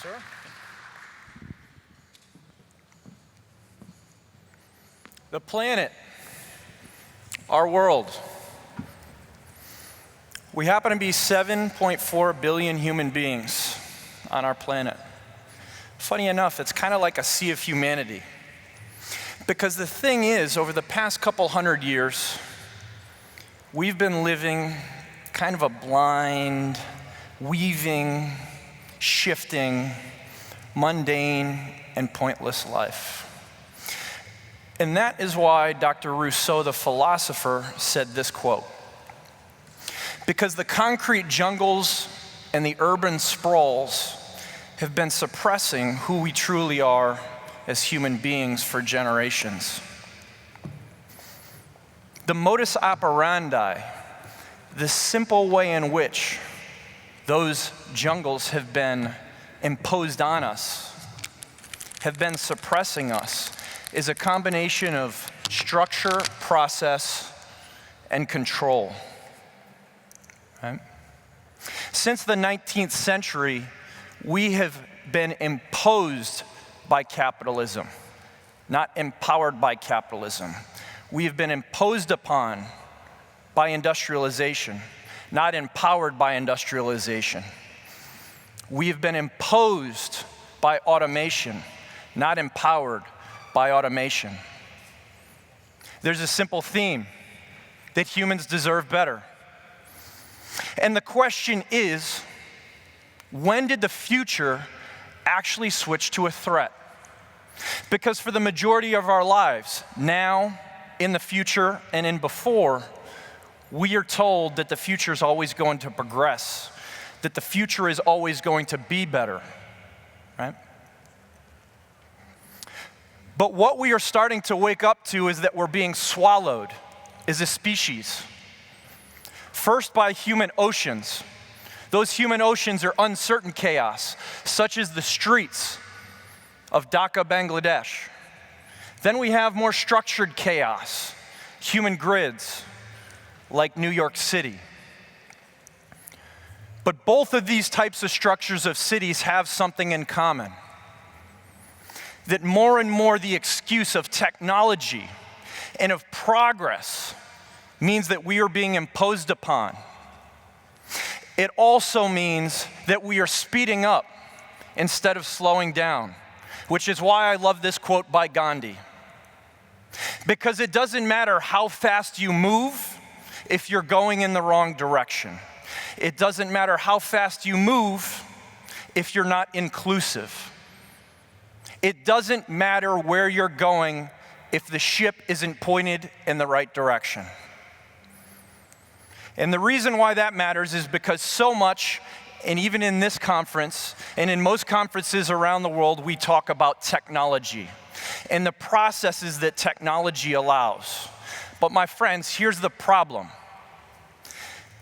sir. The planet, our world. We happen to be 7.4 billion human beings on our planet. Funny enough, it's kind of like a sea of humanity. Because the thing is, over the past couple hundred years, we've been living kind of a blind, weaving, shifting, mundane, and pointless life. And that is why Dr. Rousseau, the philosopher, said this quote. Because the concrete jungles and the urban sprawls have been suppressing who we truly are as human beings for generations. The modus operandi, the simple way in which those jungles have been imposed on us, have been suppressing us, is a combination of structure, process, and control. Right? Since the 19th century, we have been imposed by capitalism, not empowered by capitalism. We have been imposed upon by industrialization, not empowered by industrialization. We have been imposed by automation, not empowered by automation. There's a simple theme that humans deserve better. And the question is, when did the future actually switch to a threat? Because for the majority of our lives, now, in the future, and in before, we are told that the future is always going to progress, that the future is always going to be better, right? But what we are starting to wake up to is that we're being swallowed as a species. First by human oceans. Those human oceans are uncertain chaos, such as the streets of Dhaka, Bangladesh. Then we have more structured chaos, human grids, like New York City. But both of these types of structures of cities have something in common. That more and more the excuse of technology and of progress means that we are being imposed upon. It also means that we are speeding up instead of slowing down, which is why I love this quote by Gandhi. Because it doesn't matter how fast you move if you're going in the wrong direction. It doesn't matter how fast you move if you're not inclusive. It doesn't matter where you're going if the ship isn't pointed in the right direction. And the reason why that matters is because so much, and even in this conference, and in most conferences around the world, we talk about technology and the processes that technology allows. But my friends, here's the problem,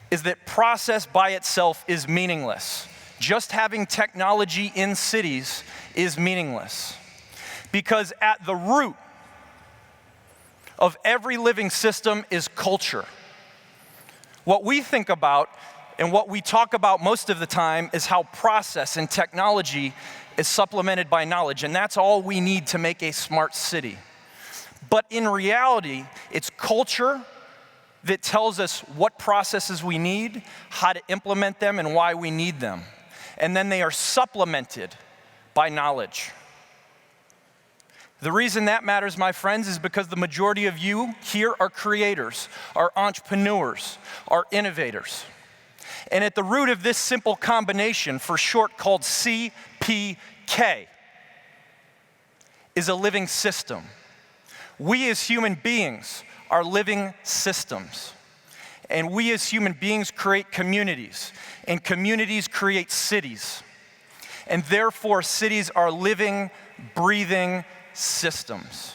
is that process by itself is meaningless. Just having technology in cities is meaningless. Because at the root of every living system is culture. What we think about and what we talk about most of the time is how process and technology is supplemented by knowledge, and that's all we need to make a smart city. But in reality, it's culture that tells us what processes we need, how to implement them, and why we need them. And then they are supplemented by knowledge. The reason that matters, my friends, is because the majority of you here are creators, are entrepreneurs, are innovators. And at the root of this simple combination, for short called CPK, is a living system. We as human beings are living systems. And we as human beings create communities, and communities create cities. And therefore, cities are living, breathing systems.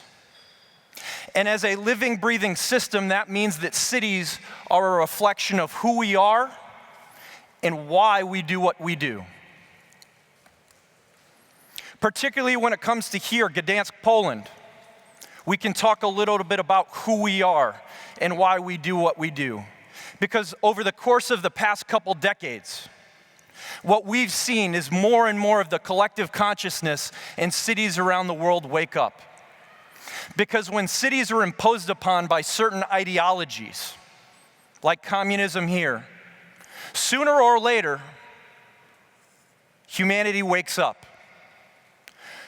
And as a living, breathing system, that means that cities are a reflection of who we are and why we do what we do. Particularly when it comes to here, Gdansk, Poland, we can talk a little bit about who we are and why we do what we do. Because over the course of the past couple decades, What we've seen is more and more of the collective consciousness in cities around the world wake up. Because when cities are imposed upon by certain ideologies, like communism here, sooner or later, humanity wakes up.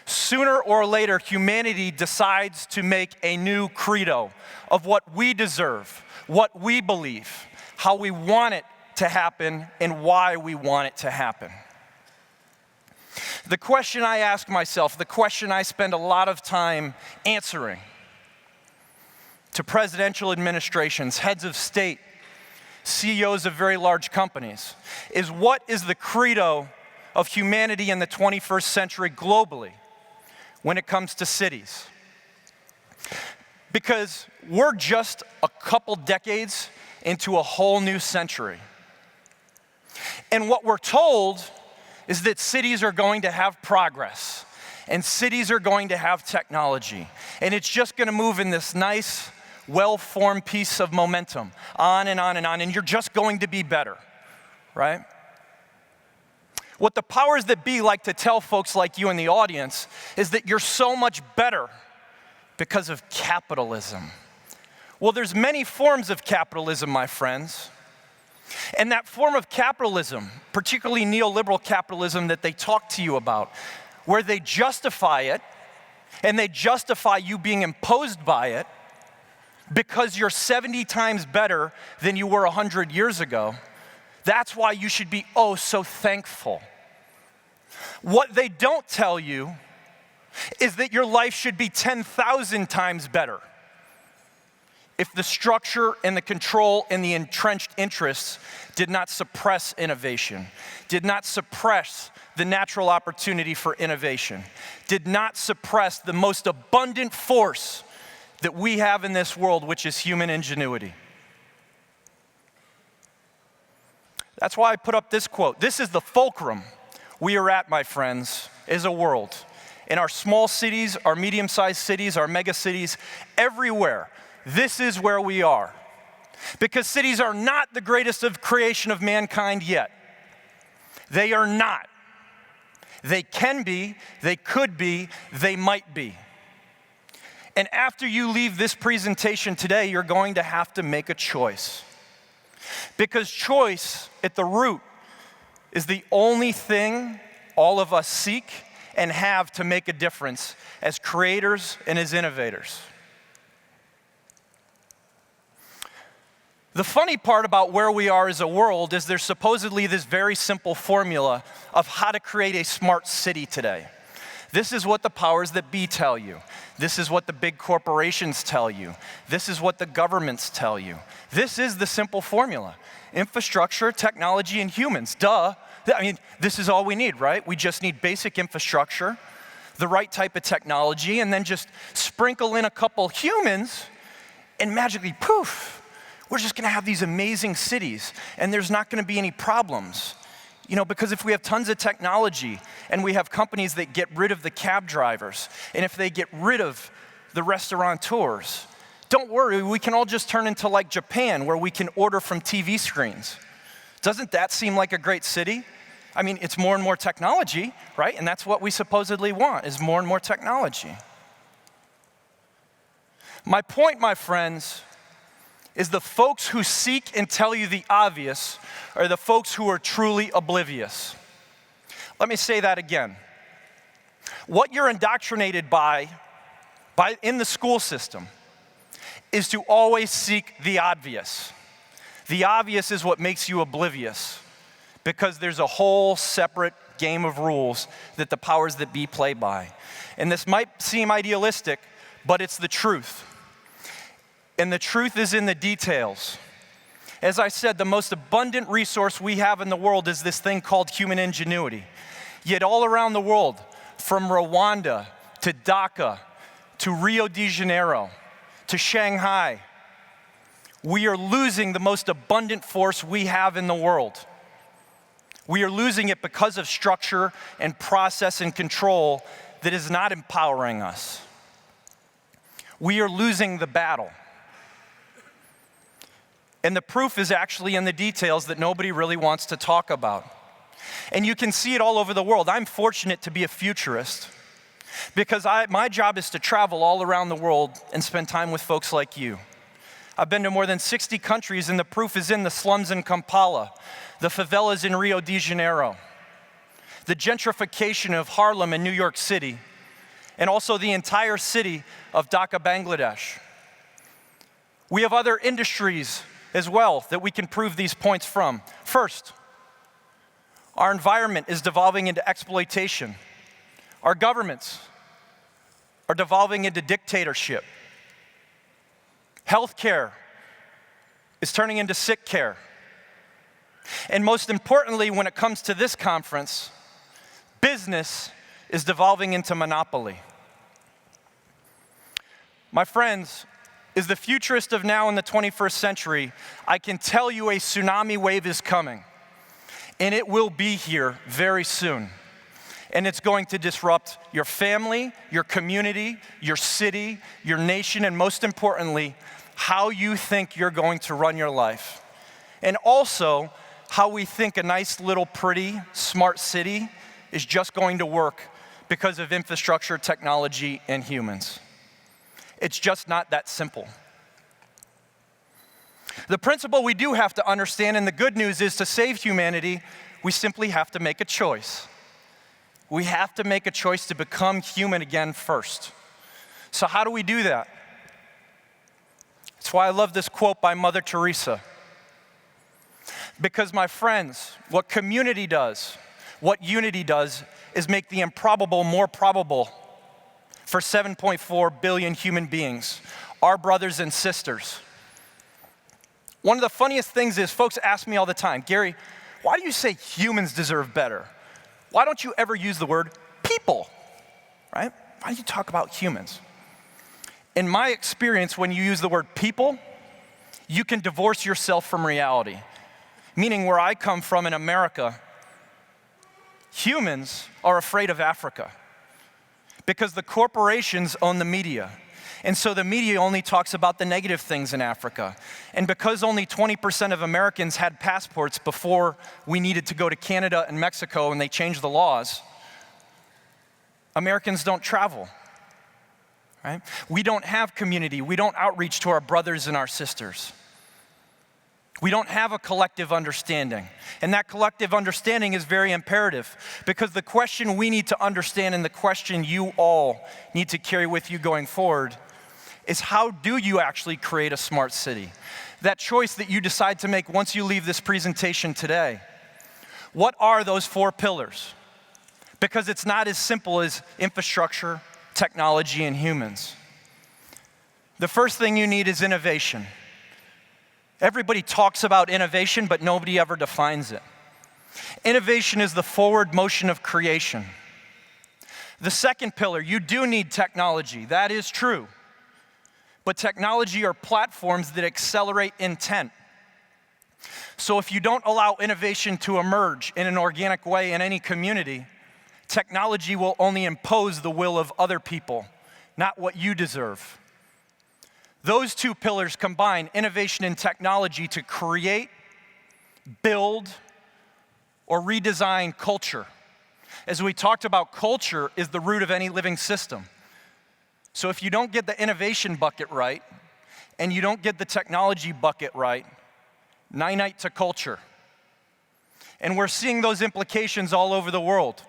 Sooner or later, humanity decides to make a new credo of what we deserve, what we believe, how we want it to happen, and why we want it to happen. The question I ask myself, the question I spend a lot of time answering to presidential administrations, heads of state, CEOs of very large companies, is what is the credo of humanity in the 21st century globally when it comes to cities? Because we're just a couple decades into a whole new century. And what we're told is that cities are going to have progress, and cities are going to have technology, and it's just going to move in this nice, well-formed piece of momentum, on and on and on, and you're just going to be better, right? What the powers that be like to tell folks like you in the audience is that you're so much better because of capitalism. Well, there's many forms of capitalism, my friends. And that form of capitalism, particularly neoliberal capitalism that they talk to you about, where they justify it, and they justify you being imposed by it because you're 70 times better than you were 100 years ago, that's why you should be oh so thankful. What they don't tell you is that your life should be 10,000 times better if the structure and the control and the entrenched interests did not suppress innovation, did not suppress the natural opportunity for innovation, did not suppress the most abundant force that we have in this world, which is human ingenuity. That's why I put up this quote. This is the fulcrum we are at, my friends, is a world. In our small cities, our medium-sized cities, our mega cities, everywhere, this is where we are. Because cities are not the greatest of creation of mankind yet. They are not. They can be, they could be, they might be. And after you leave this presentation today, you're going to have to make a choice. Because choice, at the root, is the only thing all of us seek and have to make a difference as creators and as innovators. The funny part about where we are as a world is there's supposedly this very simple formula of how to create a smart city today. This is what the powers that be tell you. This is what the big corporations tell you. This is what the governments tell you. This is the simple formula. Infrastructure, technology, and humans. Duh. I mean, this is all we need, right? We just need basic infrastructure, the right type of technology, and then just sprinkle in a couple humans, and magically, poof, we're just gonna have these amazing cities, and there's not gonna be any problems. You know, because if we have tons of technology and we have companies that get rid of the cab drivers, and if they get rid of the restaurateurs, don't worry, we can all just turn into like Japan where we can order from TV screens. Doesn't that seem like a great city? I mean, it's more and more technology, right? And that's what we supposedly want, is more and more technology. My point, my friends, is the folks who seek and tell you the obvious are the folks who are truly oblivious. Let me say that again. What you're indoctrinated by in the school system is to always seek the obvious. The obvious is what makes you oblivious, because there's a whole separate game of rules that the powers that be play by. And this might seem idealistic, but it's the truth. And the truth is in the details. As I said, the most abundant resource we have in the world is this thing called human ingenuity. Yet all around the world, from Rwanda to Dhaka to Rio de Janeiro to Shanghai, we are losing the most abundant force we have in the world. We are losing it because of structure and process and control that is not empowering us. We are losing the battle. And the proof is actually in the details that nobody really wants to talk about. And you can see it all over the world. I'm fortunate to be a futurist because my job is to travel all around the world and spend time with folks like you. I've been to more than 60 countries, and the proof is in the slums in Kampala, the favelas in Rio de Janeiro, the gentrification of Harlem in New York City, and also the entire city of Dhaka, Bangladesh. We have other industries as well that we can prove these points from. First, our environment is devolving into exploitation. Our governments are devolving into dictatorship. Healthcare is turning into sick care. And most importantly, when it comes to this conference, business is devolving into monopoly. My friends, as the futurist of now in the 21st century, I can tell you a tsunami wave is coming, and it will be here very soon. And it's going to disrupt your family, your community, your city, your nation, and most importantly, how you think you're going to run your life. And also, how we think a nice little pretty, smart city is just going to work because of infrastructure, technology, and humans. It's just not that simple. The principle we do have to understand, and the good news is to save humanity, we simply have to make a choice. We have to make a choice to become human again first. So how do we do that? That's why I love this quote by Mother Teresa. Because my friends, what community does, what unity does, is make the improbable more probable for 7.4 billion human beings, our brothers and sisters. One of the funniest things is folks ask me all the time, Gary, why do you say humans deserve better? Why don't you ever use the word people, right? Why do you talk about humans? In my experience, when you use the word people, you can divorce yourself from reality. Meaning where I come from in America, humans are afraid of Africa because the corporations own the media. And so the media only talks about the negative things in Africa. And because only 20% of Americans had passports before we needed to go to Canada and Mexico and they changed the laws, Americans don't travel, right? We don't have community. We don't outreach to our brothers and our sisters. We don't have a collective understanding. And that collective understanding is very imperative because the question we need to understand and the question you all need to carry with you going forward is how do you actually create a smart city? That choice that you decide to make once you leave this presentation today. What are those 4 pillars? Because it's not as simple as infrastructure, technology, and humans. The first thing you need is innovation. Everybody talks about innovation, but nobody ever defines it. Innovation is the forward motion of creation. The second pillar, you do need technology. That is true. But technology are platforms that accelerate intent. So if you don't allow innovation to emerge in an organic way in any community, technology will only impose the will of other people, not what you deserve. Those 2 pillars combine innovation and technology to create, build, or redesign culture. As we talked about, culture is the root of any living system. So if you don't get the innovation bucket right, and you don't get the technology bucket right, night-night to culture. And we're seeing those implications all over the world.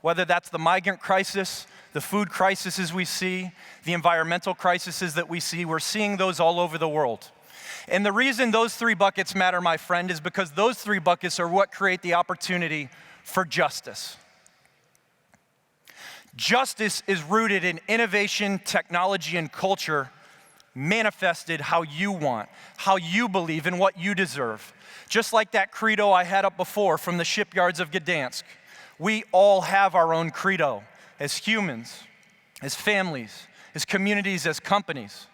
Whether that's the migrant crisis, the food crises we see, the environmental crises that we see, we're seeing those all over the world. And the reason those 3 buckets matter, my friend, is because those 3 buckets are what create the opportunity for justice. Justice is rooted in innovation, technology, and culture manifested how you want, how you believe, and what you deserve. Just like that credo I had up before from the shipyards of Gdansk. We all have our own credo as humans, as families, as communities, as companies.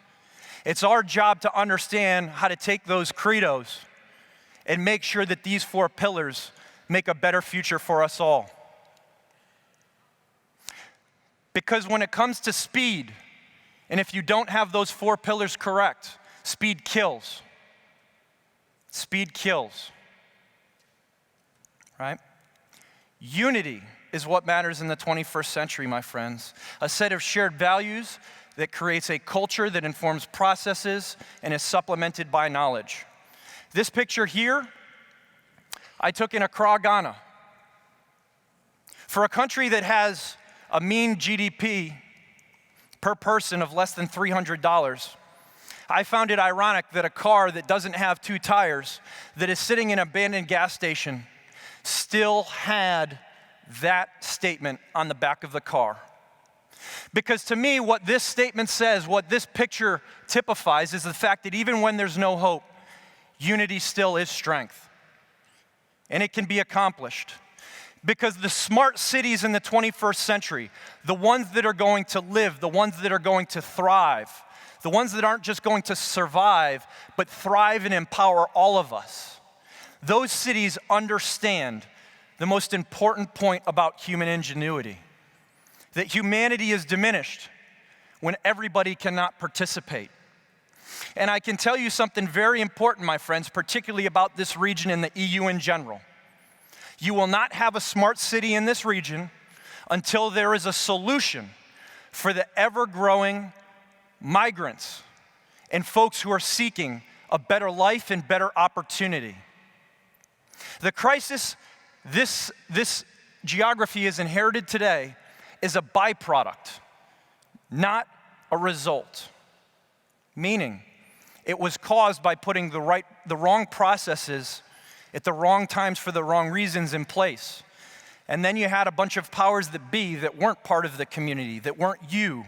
It's our job to understand how to take those credos and make sure that these 4 pillars make a better future for us all. Because when it comes to speed, and if you don't have those 4 pillars correct, speed kills. Speed kills. right? Unity is what matters in the 21st century, my friends. A set of shared values that creates a culture that informs processes and is supplemented by knowledge. This picture here, I took in Accra, Ghana. For a country that has a mean GDP per person of less than $300, I found it ironic that a car that doesn't have two tires, that is sitting in an abandoned gas station, still had that statement on the back of the car. Because to me, what this statement says, what this picture typifies, is the fact that even when there's no hope, unity still is strength. And it can be accomplished. Because the smart cities in the 21st century, the ones that are going to live, the ones that are going to thrive, the ones that aren't just going to survive, but thrive and empower all of us, those cities understand the most important point about human ingenuity, that humanity is diminished when everybody cannot participate. And I can tell you something very important, my friends, particularly about this region and the EU in general. You will not have a smart city in this region until there is a solution for the ever-growing migrants and folks who are seeking a better life and better opportunity. The crisis this geography is inherited today is a byproduct, not a result. Meaning, it was caused by putting the wrong processes at the wrong times for the wrong reasons in place. And then you had a bunch of powers that be that weren't part of the community, that weren't you,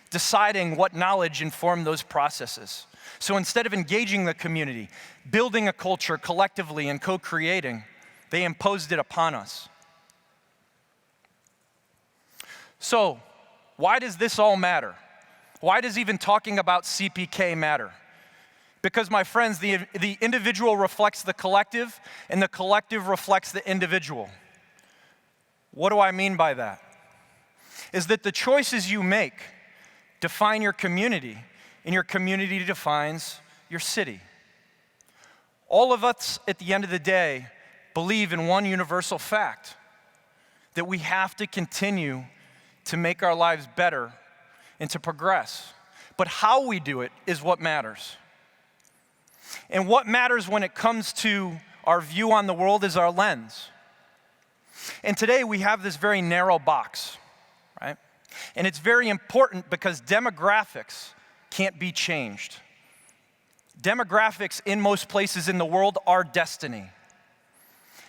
deciding what knowledge informed those processes. So instead of engaging the community, building a culture collectively and co-creating, they imposed it upon us. So, why does this all matter? Why does even talking about CPK matter? Because, my friends, the individual reflects the collective, and the collective reflects the individual. What do I mean by that? Is that the choices you make define your community, and your community defines your city. All of us, at the end of the day, believe in one universal fact, that we have to continue to make our lives better and to progress. But how we do it is what matters. And what matters when it comes to our view on the world is our lens. And today we have this very narrow box, right? And it's very important because demographics can't be changed. Demographics in most places in the world are destiny.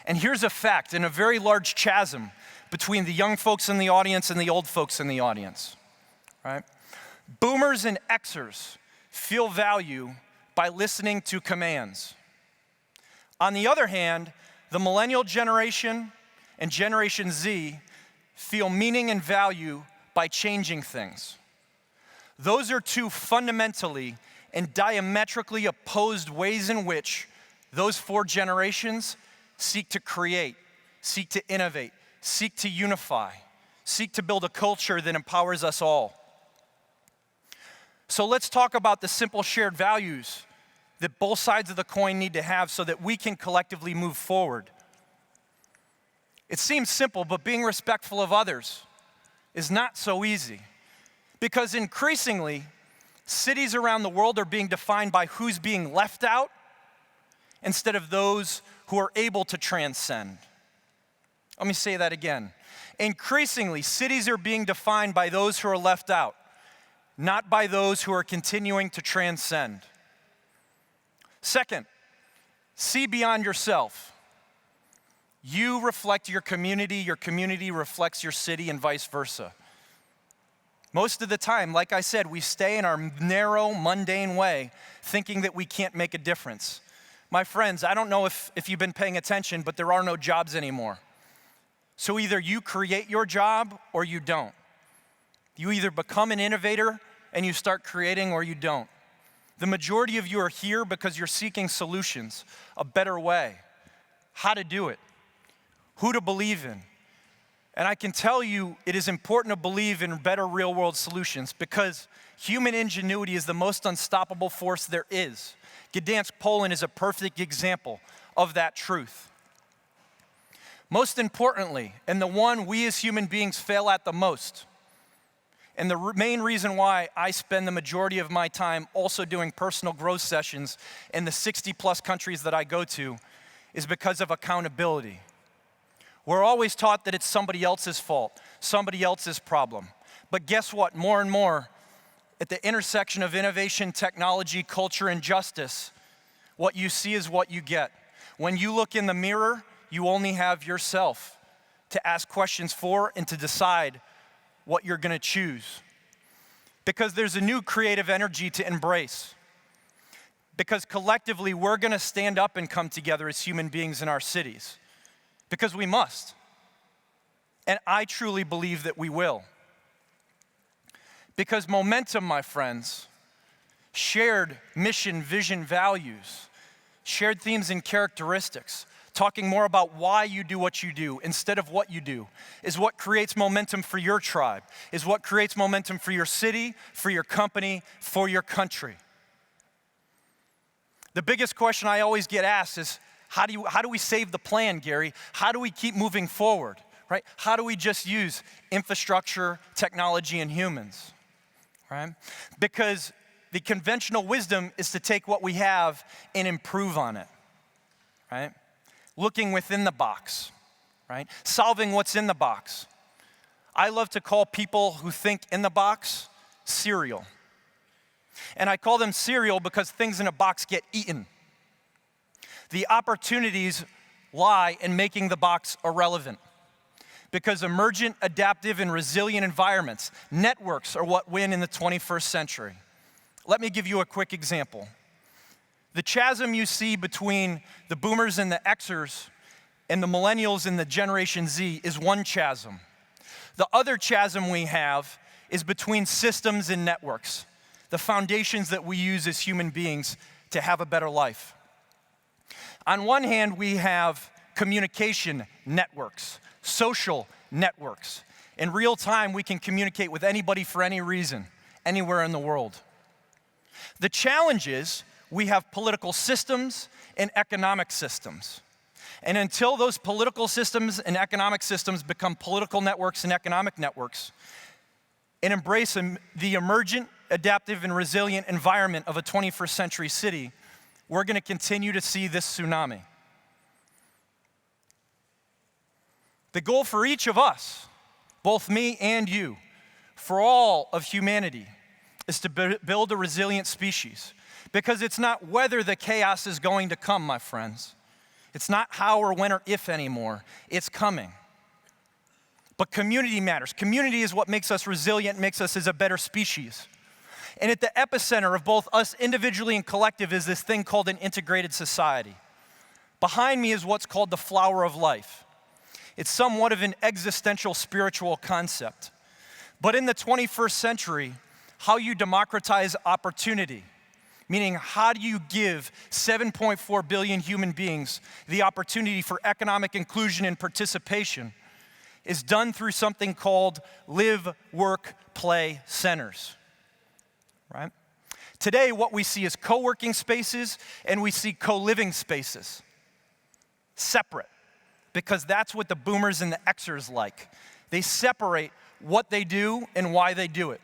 And here's a fact, in a very large chasm between the young folks in the audience and the old folks in the audience, right? Boomers and Xers feel value by listening to commands. On the other hand, the millennial generation and Generation Z feel meaning and value by changing things. Those are two fundamentally and diametrically opposed ways in which those four generations seek to create, seek to innovate, seek to unify, seek to build a culture that empowers us all. So let's talk about the simple shared values that both sides of the coin need to have so that we can collectively move forward. It seems simple, but being respectful of others is not so easy. Because increasingly, cities around the world are being defined by who's being left out instead of those who are able to transcend. Let me say that again. Increasingly, cities are being defined by those who are left out, not by those who are continuing to transcend. Second, see beyond yourself. You reflect your community reflects your city, and vice versa. Most of the time, like I said, we stay in our narrow, mundane way, thinking that we can't make a difference. My friends, I don't know if you've been paying attention, but there are no jobs anymore. So either you create your job or you don't. You either become an innovator and you start creating, or you don't. The majority of you are here because you're seeking solutions, a better way, how to do it, who to believe in. And I can tell you it is important to believe in better real-world solutions because human ingenuity is the most unstoppable force there is. Gdansk, Poland is a perfect example of that truth. Most importantly, and the one we as human beings fail at the most, and the main reason why I spend the majority of my time also doing personal growth sessions in the 60+ countries that I go to, is because of accountability. We're always taught that it's somebody else's fault, somebody else's problem. But guess what? More and more, at the intersection of innovation, technology, culture, and justice, what you see is what you get. When you look in the mirror, you only have yourself to ask questions for and to decide what you're gonna choose. Because there's a new creative energy to embrace. Because collectively, we're gonna stand up and come together as human beings in our cities. Because we must. And I truly believe that we will. Because momentum, my friends, shared mission, vision, values, shared themes and characteristics, talking more about why you do what you do instead of what you do, is what creates momentum for your tribe, is what creates momentum for your city, for your company, for your country. The biggest question I always get asked is, how do we save the plan, Gary? How do we keep moving forward, right? How do we just use infrastructure, technology, and humans, right? Because the conventional wisdom is to take what we have and improve on it, right? Looking within the box, right? Solving what's in the box. I love to call people who think in the box cereal. And I call them cereal because things in a box get eaten. The opportunities lie in making the box irrelevant. Because emergent, adaptive, and resilient environments, networks, are what win in the 21st century. Let me give you a quick example. The chasm you see between the boomers and the Xers and the millennials and the Generation Z is one chasm. The other chasm we have is between systems and networks, the foundations that we use as human beings to have a better life. On one hand, we have communication networks, social networks. In real time, we can communicate with anybody for any reason, anywhere in the world. The challenge is we have political systems and economic systems. And until those political systems and economic systems become political networks and economic networks and embrace the emergent, adaptive, and resilient environment of a 21st century city, we're gonna continue to see this tsunami. The goal for each of us, both me and you, for all of humanity, is to build a resilient species. Because it's not whether the chaos is going to come, my friends. It's not how or when or if anymore. It's coming. But community matters. Community is what makes us resilient, makes us as a better species. And at the epicenter of both us individually and collective is this thing called an integrated society. Behind me is what's called the flower of life. It's somewhat of an existential spiritual concept. But in the 21st century, how you democratize opportunity, meaning how do you give 7.4 billion human beings the opportunity for economic inclusion and participation, is done through something called live, work, play centers, right? Today, what we see is co-working spaces and we see co-living spaces, separate, because that's what the boomers and the Xers like. They separate what they do and why they do it.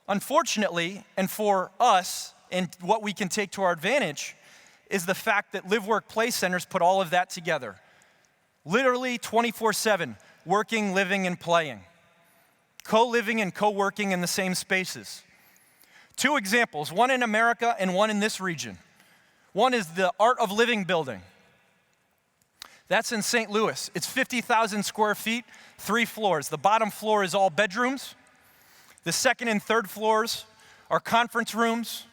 Unfortunately, and for us, and what we can take to our advantage, is the fact that live, work, play centers put all of that together. Literally 24/7, working, living, and playing. Co-living and co-working in the same spaces. Two examples, one in America and one in this region. One is the Art of Living building. That's in St. Louis. It's 50,000 square feet, 3 floors. The bottom floor is all bedrooms. The second and third floors are conference rooms,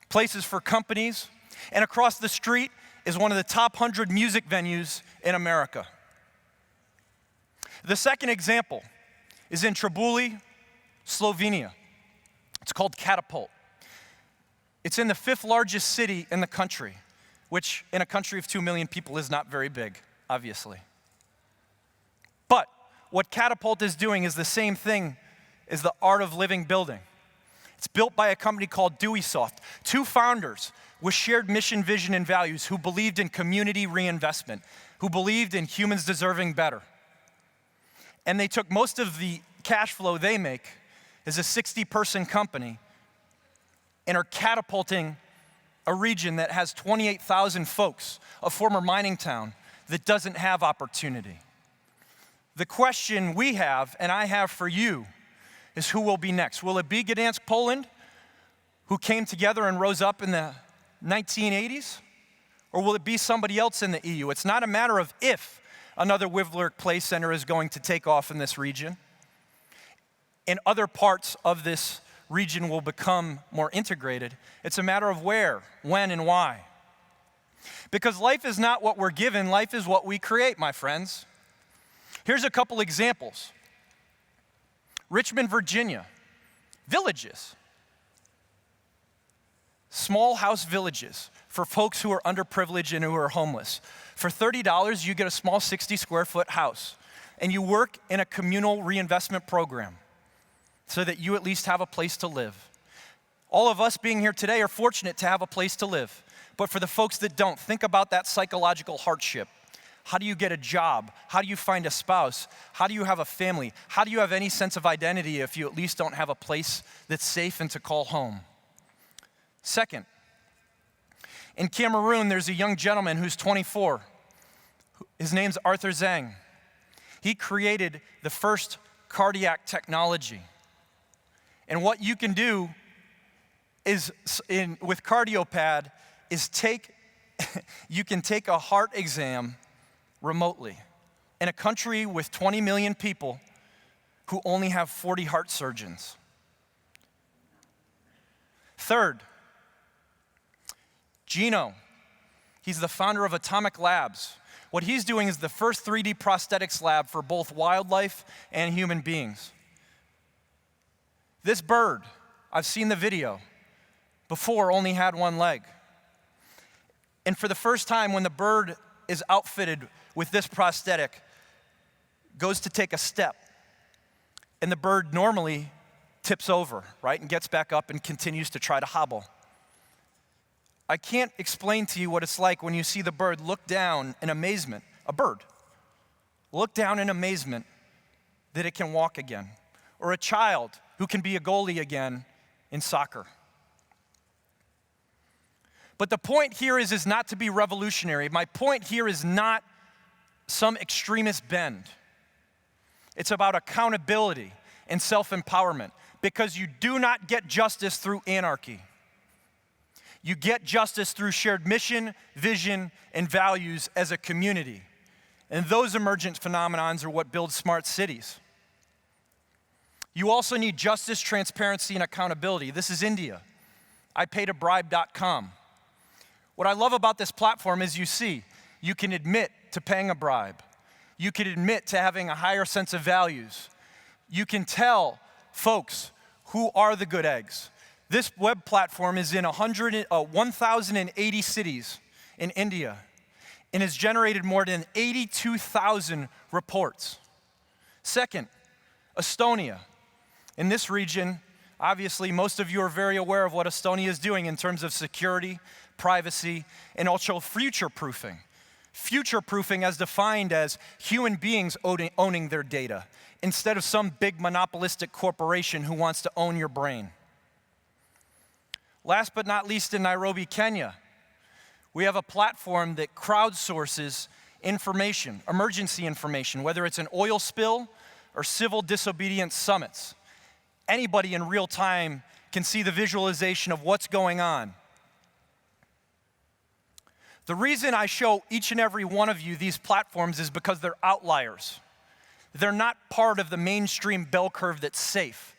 places for companies, and across the street is one of the top 100 music venues in America. The second example is in Tribuli, Slovenia. It's called Catapult. It's in the 5th largest city in the country, which in a country of 2 million people is not very big, obviously. But what Catapult is doing is the same thing as the Art of Living building. It's built by a company called Deweysoft, 2 founders with shared mission, vision, and values who believed in community reinvestment, who believed in humans deserving better. And they took most of the cash flow they make as a 60-person company and are catapulting a region that has 28,000 folks, a former mining town that doesn't have opportunity. The question we have, and I have for you, is who will be next? Will it be Gdansk, Poland, who came together and rose up in the 1980s? Or will it be somebody else in the EU? It's not a matter of if another Whitehill Play Center is going to take off in this region. And other parts of this region will become more integrated. It's a matter of where, when, and why. Because life is not what we're given, life is what we create, my friends. Here's a couple examples. Richmond, Virginia, villages. Small house villages for folks who are underprivileged and who are homeless. For $30, you get a small 60-square-foot house, and you work in a communal reinvestment program so that you at least have a place to live. All of us being here today are fortunate to have a place to live. But for the folks that don't, think about that psychological hardship. How do you get a job? How do you find a spouse? How do you have a family? How do you have any sense of identity if you at least don't have a place that's safe and to call home? Second, in Cameroon, there's a young gentleman who's 24. His name's Arthur Zhang. He created the first cardiac technology. And what you can do is, with CardioPad, is you can take a heart exam remotely in a country with 20 million people who only have 40 heart surgeons. Third, Gino, he's the founder of Atomic Labs. What he's doing is the first 3D prosthetics lab for both wildlife and human beings. This bird, I've seen the video, before only had one leg. And for the first time, when the bird is outfitted with this prosthetic, goes to take a step, and the bird normally tips over, right, and gets back up and continues to try to hobble. I can't explain to you what it's like when you see the bird look down in amazement, a bird, look down in amazement that it can walk again, or a child who can be a goalie again in soccer. But the point here is not to be revolutionary. My point here is not some extremist bend. It's about accountability and self-empowerment, because you do not get justice through anarchy. You get justice through shared mission, vision, and values as a community. And those emergent phenomenons are what build smart cities. You also need justice, transparency, and accountability. This is India. IPaidAbribe.com. What I love about this platform is you can admit to paying a bribe. You can admit to having a higher sense of values. You can tell folks who are the good eggs. This web platform is in 1,080 cities in India and has generated more than 82,000 reports. Second, Estonia. In this region, obviously, most of you are very aware of what Estonia is doing in terms of security, privacy, and also future-proofing. Future-proofing as defined as human beings owning their data instead of some big monopolistic corporation who wants to own your brain. Last but not least, in Nairobi, Kenya, we have a platform that crowdsources information, emergency information, whether it's an oil spill or civil disobedience summits. Anybody in real time can see the visualization of what's going on. The reason I show each and every one of you these platforms is because they're outliers. They're not part of the mainstream bell curve that's safe.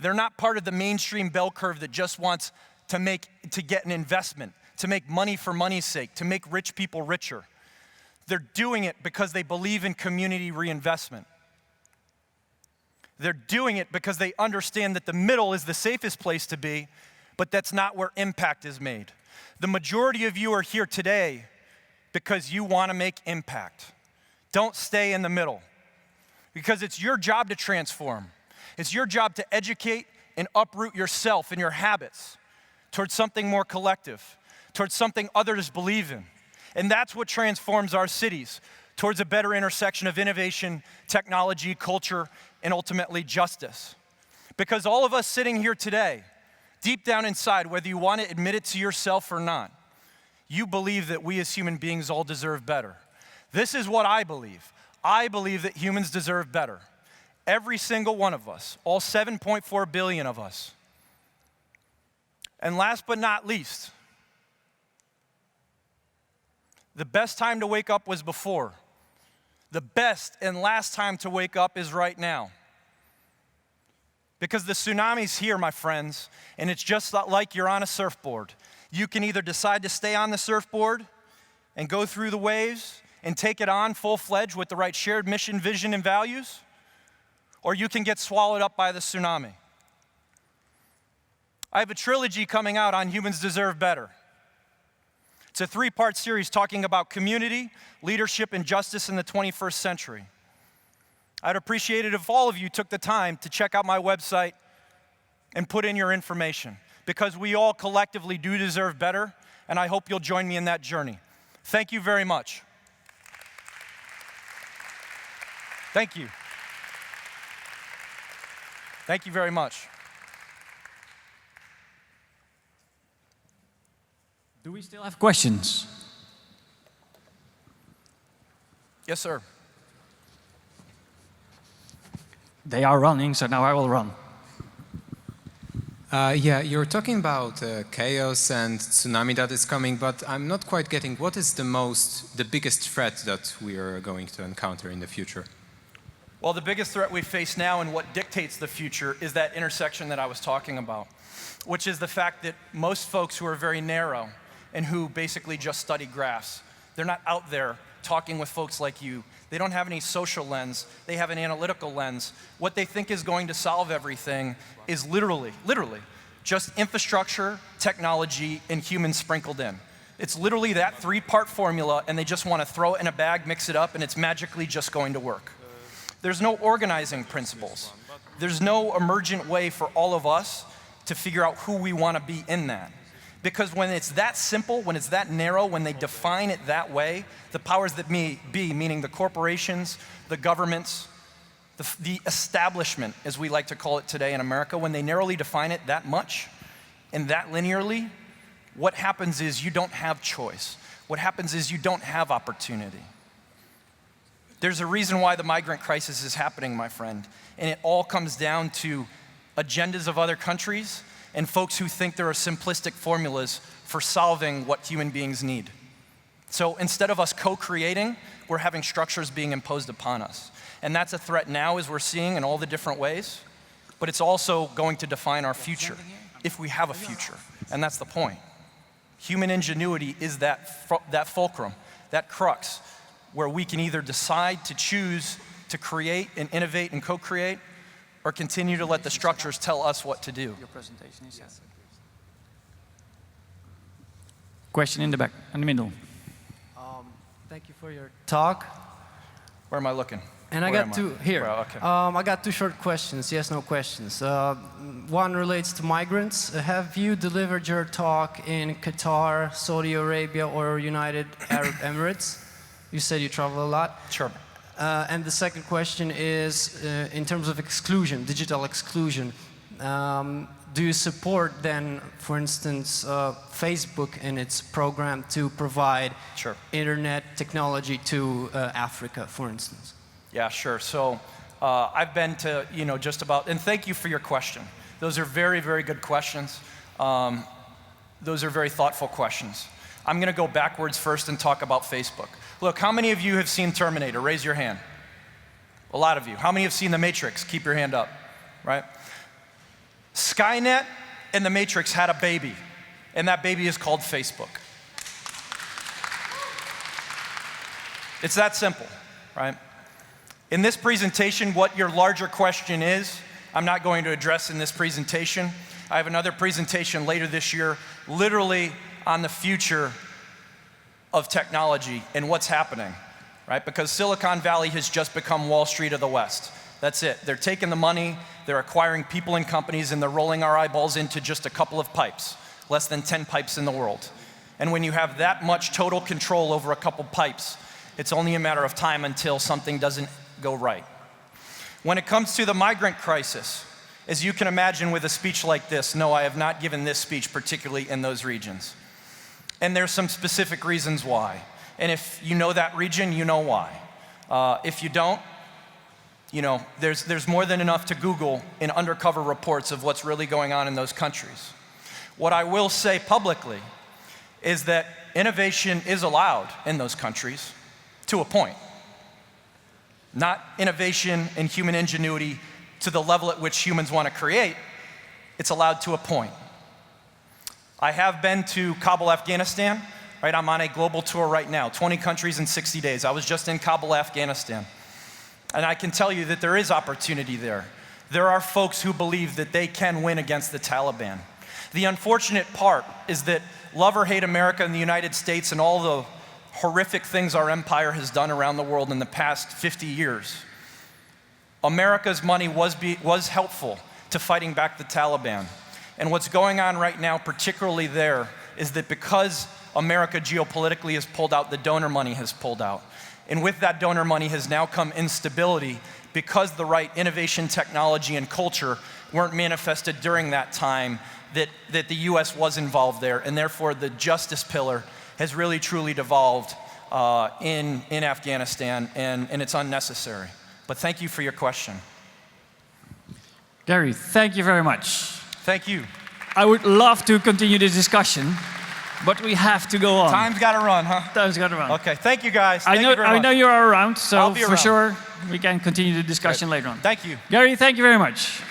They're not part of the mainstream bell curve that just wants to get an investment, to make money for money's sake, to make rich people richer. They're doing it because they believe in community reinvestment. They're doing it because they understand that the middle is the safest place to be, but that's not where impact is made. The majority of you are here today because you want to make impact. Don't stay in the middle, because it's your job to transform. It's your job to educate and uproot yourself and your habits towards something more collective, towards something others believe in. And that's what transforms our cities, towards a better intersection of innovation, technology, culture, and ultimately justice. Because all of us sitting here today, deep down inside, whether you want to admit it to yourself or not, you believe that we as human beings all deserve better. This is what I believe. I believe that humans deserve better. Every single one of us, all 7.4 billion of us. And last but not least, the best time to wake up was before. The best and last time to wake up is right now. Because the tsunami's here, my friends, and it's just like you're on a surfboard. You can either decide to stay on the surfboard and go through the waves and take it on full-fledged with the right shared mission, vision, and values, or you can get swallowed up by the tsunami. I have a trilogy coming out on Humans Deserve Better. It's a 3-part series talking about community, leadership, and justice in the 21st century. I'd appreciate it if all of you took the time to check out my website and put in your information, because we all collectively do deserve better, and I hope you'll join me in that journey. Thank you very much. Thank you. Thank you very much. Do we still have questions? Yes, sir. They are running, so now I will run. Yeah, you're talking about chaos and tsunami that is coming, but I'm not quite getting what is the biggest threat that we are going to encounter in the future? Well, the biggest threat we face now and what dictates the future is that intersection that I was talking about, which is the fact that most folks who are very narrow and who basically just study graphs, they're not out there talking with folks like you. They don't have any social lens. They have an analytical lens. What they think is going to solve everything is literally, just infrastructure, technology, and humans sprinkled in. It's literally that 3-part formula, and they just want to throw it in a bag, mix it up, and it's magically just going to work. There's no organizing principles. There's no emergent way for all of us to figure out who we want to be in that. Because when it's that simple, when it's that narrow, when they define it that way, the powers that be, meaning the corporations, the governments, the establishment, as we like to call it today in America, when they narrowly define it that much and that linearly, what happens is you don't have choice. What happens is you don't have opportunity. There's a reason why the migrant crisis is happening, my friend, and it all comes down to agendas of other countries and folks who think there are simplistic formulas for solving what human beings need. So instead of us co-creating, we're having structures being imposed upon us. And that's a threat now, as we're seeing in all the different ways, but it's also going to define our future, if we have a future, and that's the point. Human ingenuity is that fulcrum, that crux, where we can either decide to choose to create and innovate and co-create, or continue to let the structures tell us what to do. Your presentation is yes. Question in the back, in the middle. Thank you for your talk. Where am I looking? And I got two here. Well, okay. I got 2 short questions, yes, no questions. One relates to migrants. Have you delivered your talk in Qatar, Saudi Arabia, or United Arab Emirates? You said you travel a lot. Sure. And the second question is, in terms of exclusion, digital exclusion, do you support then, for instance, Facebook in its program to provide internet technology to Africa, for instance? Yeah, sure. So I've been to, just about, and thank you for your question. Those are very, very good questions. Those are very thoughtful questions. I'm going to go backwards first and talk about Facebook. Look, how many of you have seen Terminator? Raise your hand. A lot of you. How many have seen The Matrix? Keep your hand up, right? Skynet and The Matrix had a baby, and that baby is called Facebook. It's that simple, right? In this presentation, what your larger question is, I'm not going to address in this presentation. I have another presentation later this year, literally on the future of technology and what's happening, right? Because Silicon Valley has just become Wall Street of the West. That's it. They're taking the money, they're acquiring people and companies, and they're rolling our eyeballs into just a couple of pipes, less than 10 pipes in the world. And when you have that much total control over a couple pipes, It's only a matter of time until something doesn't go right. When it comes to the migrant crisis, as you can imagine with a speech like this, no, I have not given this speech particularly in those regions. And there's some specific reasons why. And if you know that region, you know why. If you don't, you know, there's more than enough to Google in undercover reports of what's really going on in those countries. What I will say publicly is that innovation is allowed in those countries to a point. Not innovation and human ingenuity to the level at which humans want to create. It's allowed to a point. I have been to Kabul, Afghanistan. Right, I'm on a global tour right now, 20 countries in 60 days. I was just in Kabul, Afghanistan. And I can tell you that there is opportunity there. There are folks who believe that they can win against the Taliban. The unfortunate part is that love or hate America and the United States and all the horrific things our empire has done around the world in the past 50 years, America's money was helpful to fighting back the Taliban. And what's going on right now, particularly there, is that because America geopolitically has pulled out, the donor money has pulled out. And with that donor money has now come instability because the right innovation, technology, and culture weren't manifested during that time that the US was involved there. And therefore, the justice pillar has really truly devolved in Afghanistan, and it's unnecessary. But thank you for your question. Gary, thank you very much. Thank you. I would love to continue this discussion, but we have to go on. Time's got to run, huh? Time's got to run. Okay, thank you guys. I know you are around, so I'll be for around. sure we can continue the discussion later on. Thank you. Gary, thank you very much.